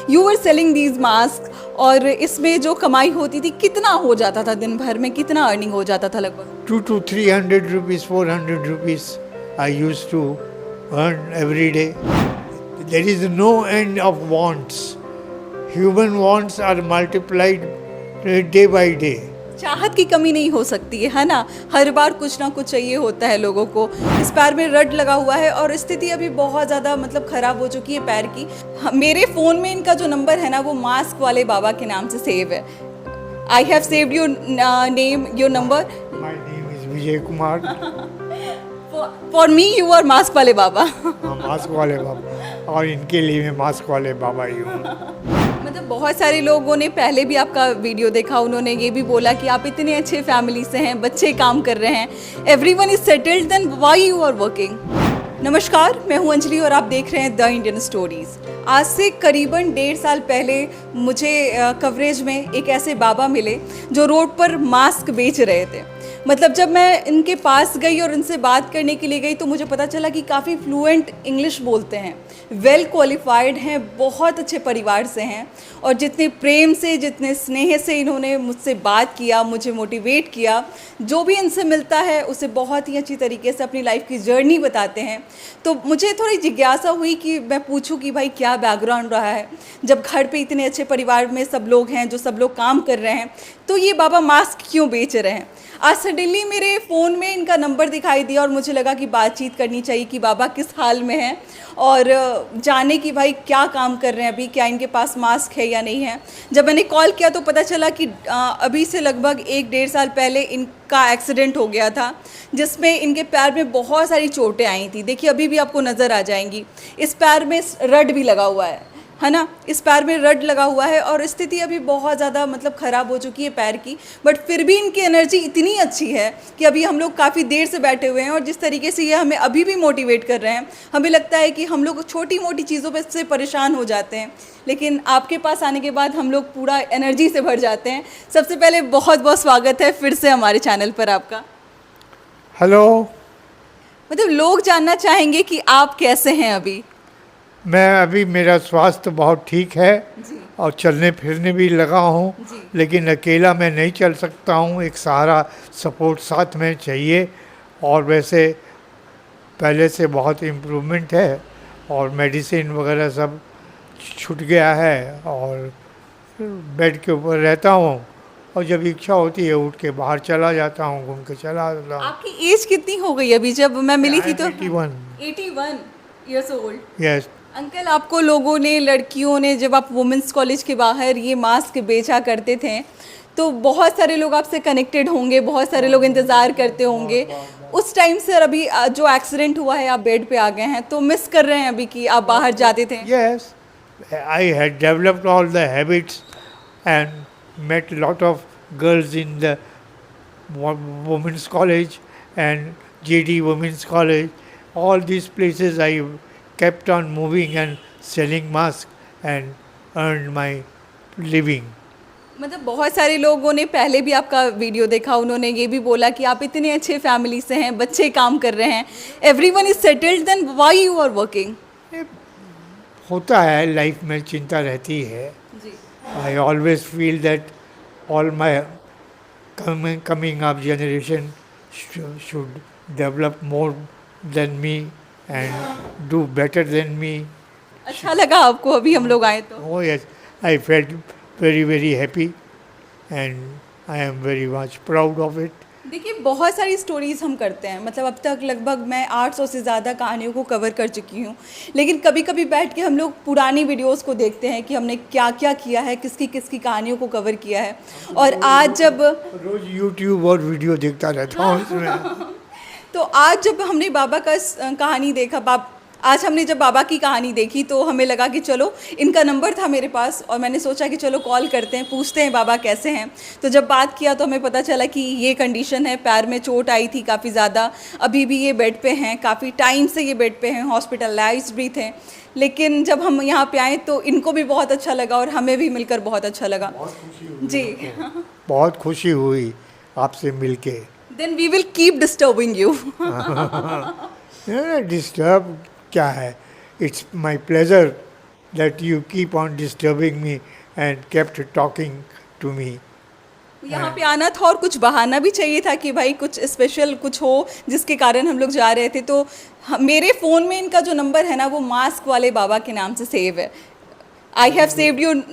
You were selling these mask, और इसमें जो कमाई होती थी कितना हो जाता था, दिन भर में कितना अर्निंग हो जाता था लगभग? 200 to 300 rupees, 400 rupees I used to earn every day. There is no end of wants. Human wants are multiplied day by day. चाहत की कमी नहीं हो सकती है ना? हर बार कुछ ना कुछ चाहिए होता है लोगों को। इस पैर में रड लगा हुआ है और स्थिति अभी बहुत ज़्यादा मतलब ख़राब हो चुकी है पैर की। मेरे फ़ोन में इनका जो नंबर है ना वो मास्क वाले बाबा के नाम से सेव है। I have saved your name, your number. My name is Vijay Kumar. For me you are mask वाले बाबा। हाँ, मास्क वाले बाबा, और इनके लिए मैं मास्क वाले बाबा ही हूँ। मतलब बहुत सारे लोगों ने पहले भी आपका वीडियो देखा, उन्होंने ये भी बोला कि आप इतने अच्छे फैमिली से हैं, बच्चे काम कर रहे हैं, everyone is settled, then why you are working? नमस्कार, मैं हूं अंजलि और आप देख रहे हैं द इंडियन स्टोरीज़। आज से करीबन 1.5 साल पहले मुझे कवरेज में एक ऐसे बाबा मिले जो रोड पर मास्क बेच रहे थे। मतलब जब मैं इनके पास गई और इनसे बात करने के लिए गई तो मुझे पता चला कि काफ़ी फ्लुएंट इंग्लिश बोलते हैं, वेल क्वालिफाइड हैं, बहुत अच्छे परिवार से हैं, और जितने प्रेम से, जितने स्नेह से इन्होंने मुझसे बात किया, मुझे मोटिवेट किया, जो भी इनसे मिलता है उसे बहुत ही अच्छी तरीके से अपनी लाइफ की जर्नी बताते हैं। तो मुझे थोड़ी जिज्ञासा हुई कि मैं पूछूं कि भाई क्या बैकग्राउंड रहा है, जब घर पे इतने अच्छे परिवार में सब लोग हैं, जो सब लोग काम कर रहे हैं, तो ये बाबा मास्क क्यों बेच रहे हैं? आज सडनली मेरे फ़ोन में इनका नंबर दिखाई दिया और मुझे लगा कि बातचीत करनी चाहिए कि बाबा किस हाल में हैं, और जाने कि भाई क्या काम कर रहे हैं अभी, क्या इनके पास मास्क है या नहीं है। जब मैंने कॉल किया तो पता चला कि अभी से लगभग 1-1.5 साल पहले इनका एक्सीडेंट हो गया था, जिसमें इनके पैर में बहुत सारी चोटें आई थी। देखिए अभी भी आपको नज़र आ जाएंगी, इस पैर में रड भी लगा हुआ है ना? इस पैर में रड लगा हुआ है और स्थिति अभी बहुत ज़्यादा मतलब ख़राब हो चुकी है पैर की, बट फिर भी इनकी एनर्जी इतनी अच्छी है कि अभी हम लोग काफ़ी देर से बैठे हुए हैं, और जिस तरीके से ये हमें अभी भी मोटिवेट कर रहे हैं, हमें लगता है कि हम लोग छोटी मोटी चीज़ों पर से परेशान हो जाते हैं, लेकिन आपके पास आने के बाद हम लोग पूरा एनर्जी से भर जाते हैं। सबसे पहले बहुत बहुत स्वागत है फिर से हमारे चैनल पर आपका। हेलो, मतलब लोग जानना चाहेंगे कि आप कैसे हैं अभी? अभी मेरा स्वास्थ्य बहुत ठीक है और चलने फिरने भी लगा हूँ, लेकिन अकेला मैं नहीं चल सकता हूँ, एक सहारा सपोर्ट साथ में चाहिए। और वैसे पहले से बहुत इम्प्रूवमेंट है और मेडिसिन वगैरह सब छूट गया है, और बेड के ऊपर रहता हूँ, और जब इच्छा होती है उठ के बाहर चला जाता हूँ, घूम के चला आता हूँ। आपकी एज कितनी हो गई अभी? जब मैं मिली थी तो 81। 81 ईयर्स ओल्ड। यस। अंकल, आपको लोगों ने, लड़कियों ने, जब आप वुमेंस कॉलेज के बाहर ये मास्क बेचा करते थे तो बहुत सारे लोग आपसे कनेक्टेड होंगे, बहुत सारे लोग इंतज़ार करते होंगे उस टाइम से। अभी जो एक्सीडेंट हुआ है, आप बेड पे आ गए हैं, तो मिस कर रहे हैं अभी कि आप बाहर जाते थे? Yes, I had developed all the habits and met lot of girls in the women's college and JD Women's College. All these places I kept on moving and selling masks and earned my living. मतलब बहुत सारे लोगों ने पहले भी आपका video देखा, उन्होंने ये भी बोला कि आप इतने अच्छे फैमिली से हैं, बच्चे काम कर रहे हैं, everyone is settled, then why you are working? होता है, लाइफ में चिंता रहती है। I always feel that all my coming up generation should develop more than me and do better than me. अच्छा लगा आपको अभी हम लोग आए तो? Oh yes, I felt very happy and I am very much proud of it. देखिए बहुत सारी स्टोरीज़ हम करते हैं, मतलब अब तक लगभग मैं 800 से ज़्यादा कहानियों को कवर कर चुकी हूँ, लेकिन कभी कभी बैठ के हम लोग पुरानी वीडियोस को देखते हैं कि हमने क्या क्या किया है, किसकी किसकी कहानियों को कवर किया है। और आज जब रोज YouTube और वीडियो देखता रहता हूँ इसमें। तो आज जब हमने बाबा का कहानी देखा, आज हमने जब बाबा की कहानी देखी तो हमें लगा कि चलो, इनका नंबर था मेरे पास और मैंने सोचा कि चलो कॉल करते हैं, पूछते हैं बाबा कैसे हैं। तो जब बात किया तो हमें पता चला कि ये कंडीशन है, पैर में चोट आई थी काफ़ी ज़्यादा, अभी भी ये बेड पे हैं, काफ़ी टाइम से ये बेड पे हैं, हॉस्पिटलाइज्ड भी थे। लेकिन जब हम यहाँ पे आए तो इनको भी बहुत अच्छा लगा और हमें भी मिलकर बहुत अच्छा लगा। जी, बहुत खुशी हुई आपसे मिलके। Then we will keep disturbing you. Disturb क्या है, it's my pleasure that you keep on disturbing me and kept talking to me. यहाँ पे आना था और कुछ बहाना भी चाहिए था कि भाई कुछ स्पेशल कुछ हो जिसके कारण हम लोग जा रहे थे, तो मेरे फ़ोन में इनका जो नंबर है ना वो मास्क वाले बाबा के नाम से सेव है. I have saved your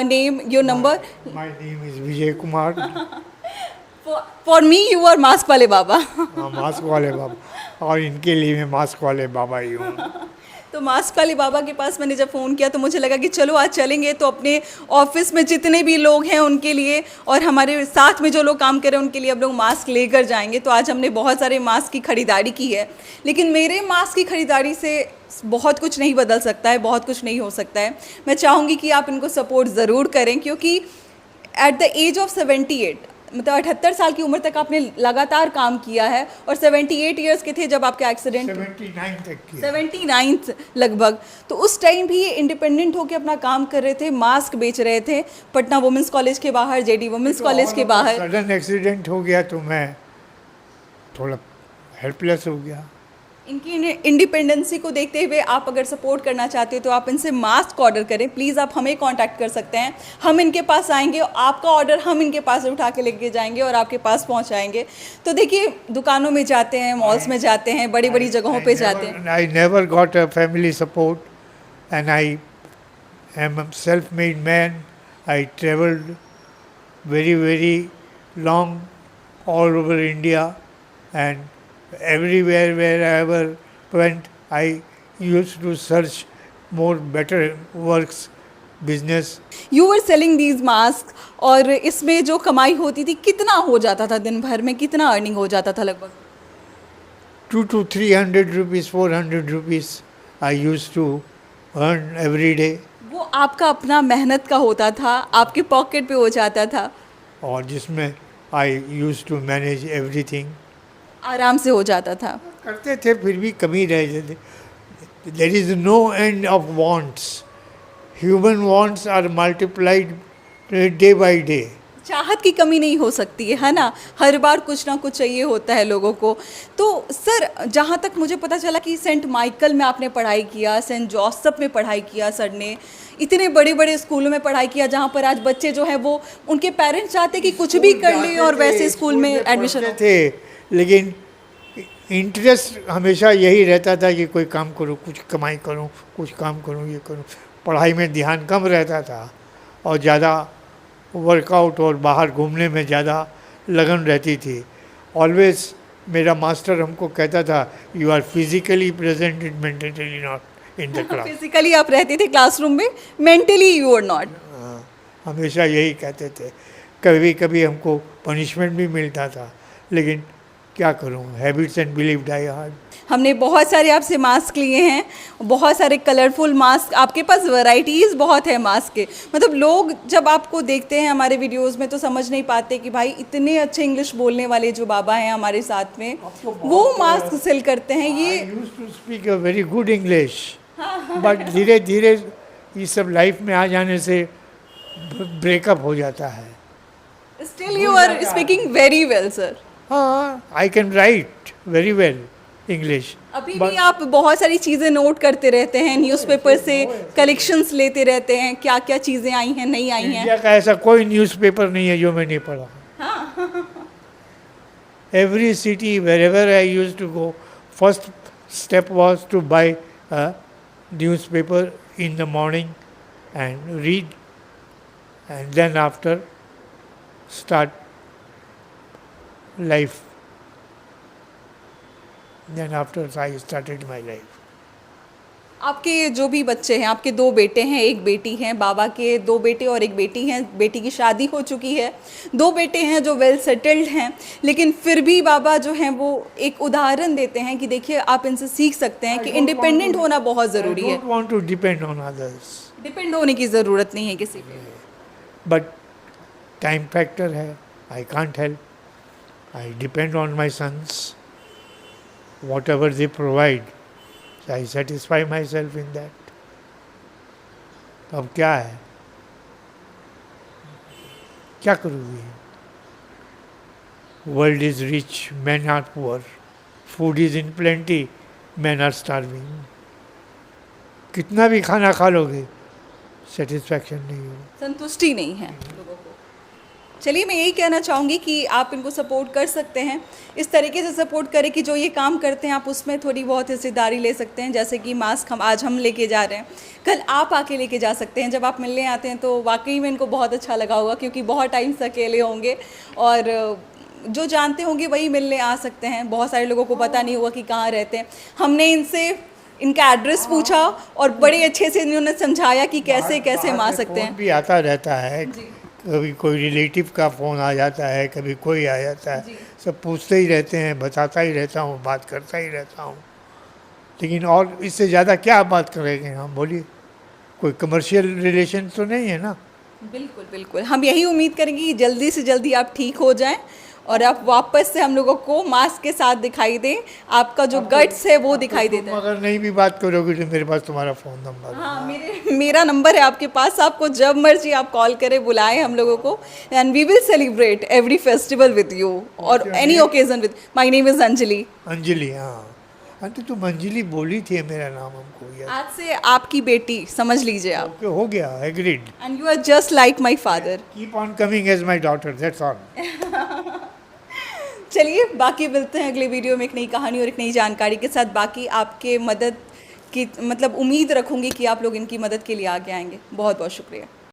name, your number. My name is Vijay Kumar. For me you are mask वाले बाबा. हाँ, मास्क वाले बाबा, और इनके लिए मैं मास्क वाले बाबा ही हूँ. तो मास्क वाले बाबा के पास मैंने जब फ़ोन किया तो मुझे लगा कि चलो आज चलेंगे, तो अपने ऑफिस में जितने भी लोग हैं उनके लिए और हमारे साथ में जो लोग काम कर रहे हैं उनके लिए हम लोग मास्क लेकर जाएंगे. तो आज हमने बहुत सारे मास्क की ख़रीदारी की है, लेकिन मेरे मास्क की ख़रीदारी से बहुत कुछ नहीं बदल सकता है, बहुत कुछ नहीं हो सकता है. मैं चाहूँगी कि आप इनको सपोर्ट ज़रूर करें, क्योंकि एट द एज ऑफ 78, मतलब 78 साल की उम्र तक आपने लगातार काम किया है, और 78 ईयर्स के थे जब आपका एक्सीडेंट. 79 तक की. 79 लगभग. तो उस टाइम भी ये इंडिपेंडेंट होकर अपना काम कर रहे थे, मास्क बेच रहे थे पटना वुमेंस कॉलेज के बाहर, जेडी वुमेंस कॉलेज के बाहर. सडन एक्सीडेंट हो गया तो मैं थोड़ा हेल्पलेस हो गया. इनकी इंडिपेंडेंसी को देखते हुए आप अगर सपोर्ट करना चाहते हो तो आप इनसे मास्क ऑर्डर करें. प्लीज़ आप हमें कांटेक्ट कर सकते हैं, हम इनके पास आएंगे, आपका ऑर्डर हम इनके पास से उठा के लेके जाएंगे और आपके पास पहुंचाएंगे. तो देखिए, दुकानों में जाते हैं, मॉल्स में जाते हैं, बड़ी बड़ी जगहों पे जाते हैं. I never got a family support, and I am a self-made man. I traveled very long all over India, and everywhere wherever went, I used to search more better works, business. You were selling these mask, और इसमें जो कमाई होती थी कितना हो जाता था दिन भर में, कितना अर्निंग हो जाता था? लगभग 200 to 300 rupees, 400 rupees I used to earn every day. वो आपका अपना मेहनत का होता था, आपके पॉकेट पे हो जाता था, और जिसमें I used to manage everything. आराम से हो जाता था. करते थे, फिर भी कमी रह जाते. There is no end of wants. Human wants are multiplied day by day. चाहत की कमी नहीं हो सकती है ना, हर बार कुछ ना कुछ चाहिए होता है लोगों को. तो सर, जहाँ तक मुझे पता चला कि सेंट माइकल में आपने पढ़ाई किया, सेंट जोसेफ में पढ़ाई किया, सर ने इतने बड़े बड़े स्कूलों में पढ़ाई किया जहाँ पर आज बच्चे जो हैं वो, उनके पेरेंट्स चाहते कि कुछ भी कर लें और वैसे स्कूल में एडमिशन हो. थे, लेकिन इंटरेस्ट हमेशा यही रहता था कि कोई काम करूं, कुछ कमाई करूं, कुछ काम करूं, ये करूं. पढ़ाई में ध्यान कम रहता था और ज़्यादा वर्कआउट और बाहर घूमने में ज़्यादा लगन रहती थी. ऑलवेज मेरा मास्टर हमको कहता था, you are physically present in mentally not in the class. Physically आप रहते थे क्लासरूम में, मेंटली यू आर नॉट. हमेशा यही कहते थे. कभी कभी हमको पनिशमेंट भी मिलता था, लेकिन क्या करूं, habits and believe die hard. हमने बहुत सारे आपसे मास्क लिए हैं, बहुत सारे कलरफुल मास्क, आपके पास वैरायटीज़ बहुत है मास्क के. मतलब लोग जब आपको देखते हैं हमारे वीडियोस में तो समझ नहीं पाते कि भाई इतने अच्छे इंग्लिश बोलने वाले जो बाबा हैं हमारे साथ में, वो मास्क सेल करते हैं. ये used to speak a very good English, but धीरे धीरे ये सब लाइफ में आ जाने से ब्रेकअप हो जाता है. Still you are speaking very well sir. हाँ, I can write very well English. अभी भी आप बहुत सारी चीज़ें नोट करते रहते हैं, न्यूज़पेपर से कलेक्शंस लेते रहते हैं, क्या क्या चीज़ें आई हैं, नहीं आई हैं. इंडिया का ऐसा कोई न्यूज़पेपर नहीं है जो मैं नहीं पढ़ा. Every city wherever I used to go, first step was to buy a newspaper in the morning and read, and then after start life. Then after I started my life. आपके जो भी बच्चे हैं, आपके 2 बेटे हैं, 1 बेटी हैं, बाबा के 2 बेटे और 1 बेटी हैं. बेटी की शादी हो चुकी है, 2 बेटे हैं जो वेल सेटल्ड हैं, लेकिन फिर भी बाबा जो हैं वो एक उदाहरण देते हैं कि देखिए आप इनसे सीख सकते हैं कि इंडिपेंडेंट होना बहुत ज़रूरी है. I don't want to depend on others. Depend होने की ज़रूरत नहीं है किसी पे. But time factor है, I can't help. I depend on my sons. Whatever they provide, I satisfy myself in that. अब क्या है, क्या करूँगी? World is rich, men are poor. Food is in plenty, men are starving. कितना भी खाना खा लोगे, सेटिस्फैक्शन नहीं हो। संतुष्टि नहीं है लोगों को। चलिए, मैं यही कहना चाहूँगी कि आप इनको सपोर्ट कर सकते हैं, इस तरीके से सपोर्ट करें कि जो ये काम करते हैं आप उसमें थोड़ी बहुत हिस्सेदारी ले सकते हैं। जैसे कि मास्क आज हम लेके जा रहे हैं, कल आप आके लेके जा सकते हैं। जब आप मिलने आते हैं तो वाकई में इनको बहुत अच्छा लगा होगा, क्योंकि बहुत टाइम से अकेले होंगे और जो जानते होंगे वही मिलने आ सकते हैं। बहुत सारे लोगों को पता नहीं होगा कि कहाँ रहते हैं। हमने इनसे इनका एड्रेस पूछा और बड़े अच्छे से इन्होंने समझाया कि कैसे कैसे हम आ सकते हैं। भी आता रहता है, कभी कोई रिलेटिव का फ़ोन आ जाता है, कभी कोई आ जाता है, सब पूछते ही रहते हैं, बताता ही रहता हूँ, बात करता ही रहता हूँ। लेकिन और इससे ज़्यादा क्या बात करेंगे हम, बोलिए। कोई कमर्शियल रिलेशन तो नहीं है ना। बिल्कुल बिल्कुल, हम यही उम्मीद करेंगे कि जल्दी से जल्दी आप ठीक हो जाएं और आप वापस से हम लोगों को मास्क के साथ दिखाई दें। आपका जो गट्स है वो दिखाई देता है। अगर नहीं भी बात करोगे तो मेरे पास तुम्हारा फ़ोन नंबर है। हाँ, मेरा नंबर है आपके पास। आपको जब मर्जी आप कॉल करें, बुलाएं हम लोगों को, and we will celebrate every festival with you और any occasion with. My name is Anjali. Anjali, हाँ आंटी तुम अंजलि बोली थी मेरा नाम हमको यार। आज से आपकी बेटी समझ लीजिए आप। ओके, हो गया, agreed. And you are just like my father. Keep on coming as my daughter, that's all. चलिए, बाकी मिलते हैं अगले वीडियो में एक नई कहानी और एक नई जानकारी के साथ। बाकी आपके मदद की मतलब उम्मीद रखूंगी कि आप लोग इनकी मदद के लिए आगे आएंगे। बहुत बहुत शुक्रिया।